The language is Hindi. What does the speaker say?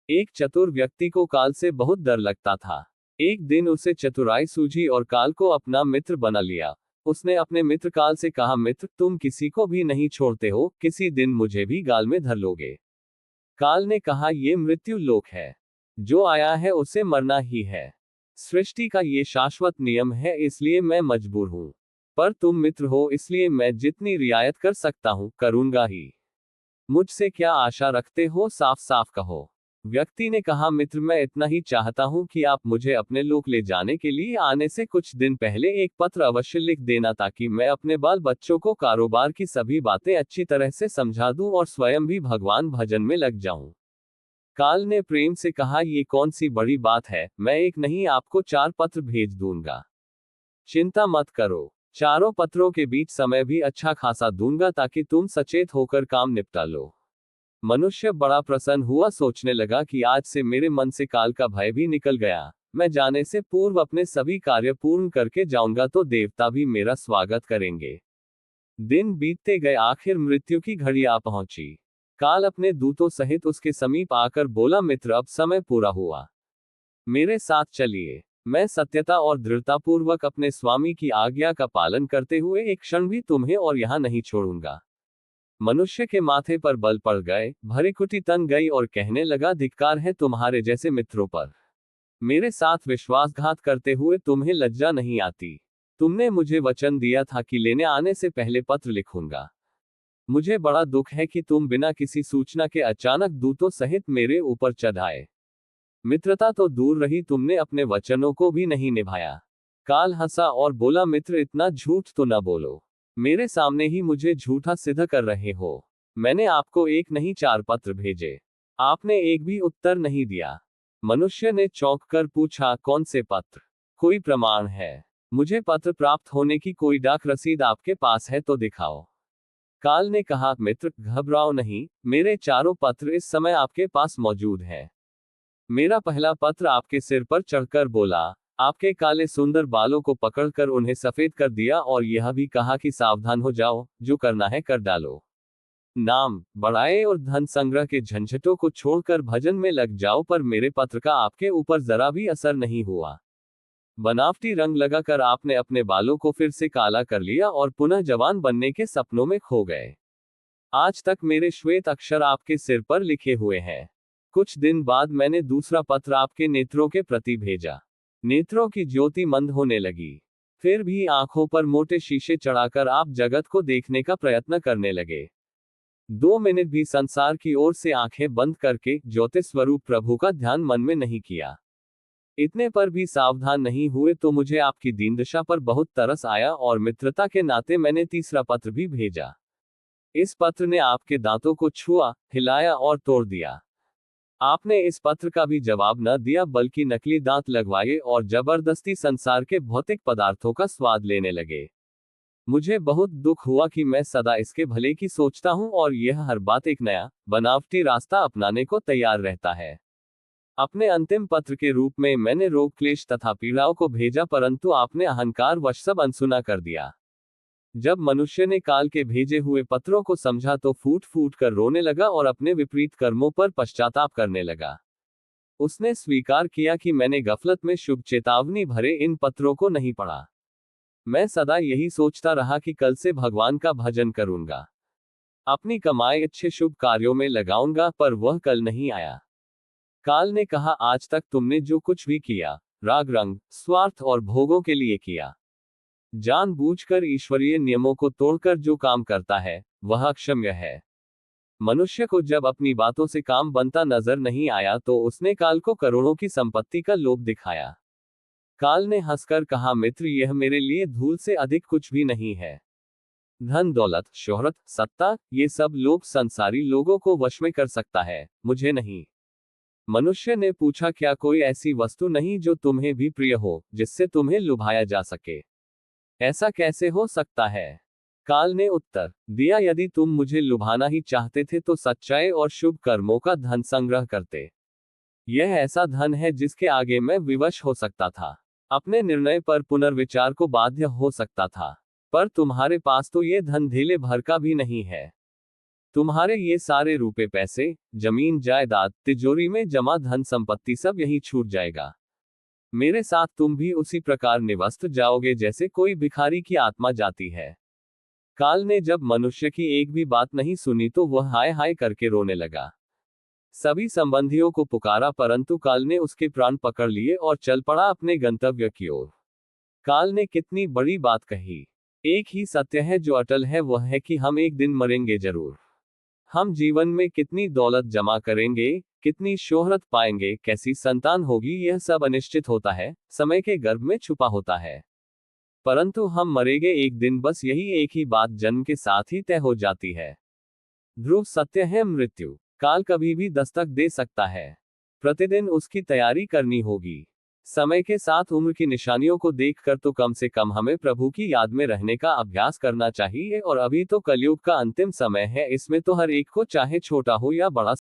एक चतुर व्यक्ति को काल से बहुत डर लगता था। एक दिन उसे चतुराई सूझी और काल को अपना मित्र बना लिया। उसने अपने मित्र काल से कहा, मित्र, तुम किसी को भी नहीं छोड़ते हो, किसी दिन मुझे भी गाल में धर लोगे। काल ने कहा, ये मृत्यु लोक है, जो आया है उसे मरना ही है। सृष्टि का ये शाश्वत नियम है, इसलिए मैं मजबूर हूं। पर तुम मित्र हो, इसलिए मैं जितनी रियायत कर सकता हूं करूंगा ही। मुझसे क्या आशा रखते हो, साफ साफ कहो। व्यक्ति ने कहा, मित्र, मैं इतना ही चाहता हूं कि आप मुझे अपने लोक ले जाने के लिए आने से कुछ दिन पहले एक पत्र अवश्य लिख देना, ताकि मैं अपने बाल बच्चों को कारोबार की सभी बातें अच्छी तरह से समझा दूं और स्वयं भी भगवान भजन में लग जाऊं। काल ने प्रेम से कहा, ये कौन सी बड़ी बात है, मैं एक नहीं आपको 4 पत्र भेज दूंगा। चिंता मत करो, चारों पत्रों के बीच समय भी अच्छा खासा दूंगा, ताकि तुम सचेत होकर काम निपटा लो। मनुष्य बड़ा प्रसन्न हुआ, सोचने लगा कि आज से मेरे मन से काल का भय भी निकल गया। मैं जाने से पूर्व अपने सभी कार्य पूर्ण करके जाऊंगा तो देवता भी मेरा स्वागत करेंगे। दिन बीतते गए, आखिर मृत्यु की घड़ी आ पहुंची। काल अपने दूतों सहित उसके समीप आकर बोला, मित्र, अब समय पूरा हुआ, मेरे साथ चलिए। मैं सत्यता और दृढ़तापूर्वक अपने स्वामी की आज्ञा का पालन करते हुए एक क्षण भी तुम्हें और यहां नहीं छोड़ूंगा। मनुष्य के माथे पर बल पड़ गए, भरीकुटी तन गई और कहने लगा, धिक्कार है तुम्हारे जैसे मित्रों पर। मेरे साथ विश्वासघात करते हुए तुम्हें लज्जा नहीं आती। तुमने मुझे वचन दिया था कि लेने आने से पहले पत्र लिखूंगा। मुझे बड़ा दुख है कि तुम बिना किसी सूचना के अचानक दूतों सहित मेरे ऊपर चढ़ आए। मित्रता तो दूर रही, तुमने अपने वचनों को भी नहीं निभाया। काल हंसा और बोला, मित्र, इतना झूठ तो न बोलो। मेरे सामने ही मुझे झूठा सिद्ध कर रहे हो। मैंने आपको एक नहीं 4 पत्र भेजे, आपने एक भी उत्तर नहीं दिया। मनुष्य ने चौंक कर पूछा, कौन से पत्र? कोई प्रमाण है? मुझे पत्र प्राप्त होने की कोई डाक रसीद आपके पास है तो दिखाओ। काल ने कहा, मित्र, घबराओ नहीं, मेरे चारों पत्र इस समय आपके पास मौजूद हैं। मेरा पहला पत्र आपके सिर पर चढ़कर बोला, आपके काले सुंदर बालों को पकड़कर उन्हें सफेद कर दिया और यह भी कहा कि सावधान हो जाओ, जो करना है कर डालो। नाम बढ़ाए और धन संग्रह के झंझटों को छोड़कर भजन में लग जाओ। पर मेरे पत्र का आपके ऊपर जरा भी असर नहीं हुआ। बनावटी रंग लगाकर आपने अपने बालों को फिर से काला कर लिया और पुनः जवान बनने के सपनों में खो गए। आज तक मेरे श्वेत अक्षर आपके सिर पर लिखे हुए हैं। कुछ दिन बाद मैंने दूसरा पत्र आपके नेत्रों के प्रति भेजा। नेत्रों की ज्योति मंद होने लगी। फिर भी आंखों पर मोटे शीशे चढ़ाकर आप जगत को देखने का प्रयत्न करने लगे। 2 मिनट भी संसार की ओर से आंखें बंद करके ज्योति स्वरूप प्रभु का ध्यान मन में नहीं किया। इतने पर भी सावधान नहीं हुए तो मुझे आपकी दीनदशा पर बहुत तरस आया और मित्रता के नाते मैंने तीसरा पत्र भी भेजा। इस पत्र ने आपके दांतों को छुआ, हिलाया और तोड़ दिया। आपने इस पत्र का भी जवाब न दिया, बल्कि नकली दांत लगवाए और जबरदस्ती संसार के भौतिक पदार्थों का स्वाद लेने लगे। मुझे बहुत दुख हुआ कि मैं सदा इसके भले की सोचता हूं और यह हर बात एक नया, बनावटी रास्ता अपनाने को तैयार रहता है। अपने अंतिम पत्र के रूप में मैंने रोग, क्लेश तथा पीड़ाओं को भेजा, परंतु आपने अहंकार वश सब अनसुना कर दिया। जब मनुष्य ने काल के भेजे हुए पत्रों को समझा तो फूट फूट कर रोने लगा और अपने विपरीत कर्मों पर पश्चाताप करने लगा। उसने स्वीकार किया कि मैंने गफलत में शुभ चेतावनी भरे इन पत्रों को नहीं पढ़ा। मैं सदा यही सोचता रहा कि कल से भगवान का भजन करूंगा, अपनी कमाई अच्छे शुभ कार्यों में लगाऊंगा, पर वह कल नहीं आया। काल ने कहा, आज तक तुमने जो कुछ भी किया, राग रंग, स्वार्थ और भोगों के लिए किया। जानबूझकर ईश्वरीय नियमों को तोड़कर जो काम करता है, वह अक्षम्य है। मनुष्य को जब अपनी बातों से काम बनता नजर नहीं आया तो उसने काल को करोड़ों की संपत्ति का लोभ दिखाया। काल ने हंसकर कहा, मित्र, यह मेरे लिए धूल से अधिक कुछ भी नहीं है। धन, दौलत, शोहरत, सत्ता, ये सब लोग संसारी लोगों को वश में कर सकता है, मुझे नहीं। मनुष्य ने पूछा, क्या कोई ऐसी वस्तु नहीं जो तुम्हें भी प्रिय हो, जिससे तुम्हें लुभाया जा सके? ऐसा कैसे हो सकता है? काल ने उत्तर दिया, यदि तुम मुझे लुभाना ही चाहते थे तो सच्चाई और शुभ कर्मों का धन संग्रह करते। यह ऐसा धन है जिसके आगे मैं विवश हो सकता था, अपने निर्णय पर पुनर्विचार को बाध्य हो सकता था। पर तुम्हारे पास तो ये धन धेले भर का भी नहीं है। तुम्हारे ये सारे रुपए पैसे, जमीन जायदाद, तिजोरी में जमा धन संपत्ति सब यहीं छूट जाएगा। मेरे साथ तुम भी उसी प्रकार निवस्त जाओगे जैसे कोई भिखारी की आत्मा जाती है। काल ने जब मनुष्य की एक भी बात नहीं सुनी तो वह हाय हाय करके रोने लगा। सभी संबंधियों को पुकारा परंतु काल ने उसके प्राण पकड़ लिए और चल पड़ा अपने गंतव्य की ओर। काल ने कितनी बड़ी बात कही। एक ही सत्य है जो अटल है, वह है कि हम एक दिन मरेंगे जरूर। हम जीवन में कितनी दौलत जमा करेंगे, कितनी शोहरत पाएंगे, कैसी संतान होगी, यह सब अनिश्चित होता है, समय के गर्भ में छुपा होता है। परंतु हम मरेंगे एक दिन, बस यही एक ही बात जन्म के साथ ही तय हो जाती है। ध्रुव सत्य है मृत्यु। काल कभी भी दस्तक दे सकता है। प्रतिदिन उसकी तैयारी करनी होगी। समय के साथ उम्र की निशानियों को देखकर तो कम से कम हमें प्रभु की याद में रहने का अभ्यास करना चाहिए। और अभी तो कलयुग का अंतिम समय है, इसमें तो हर एक को चाहे छोटा हो या बड़ा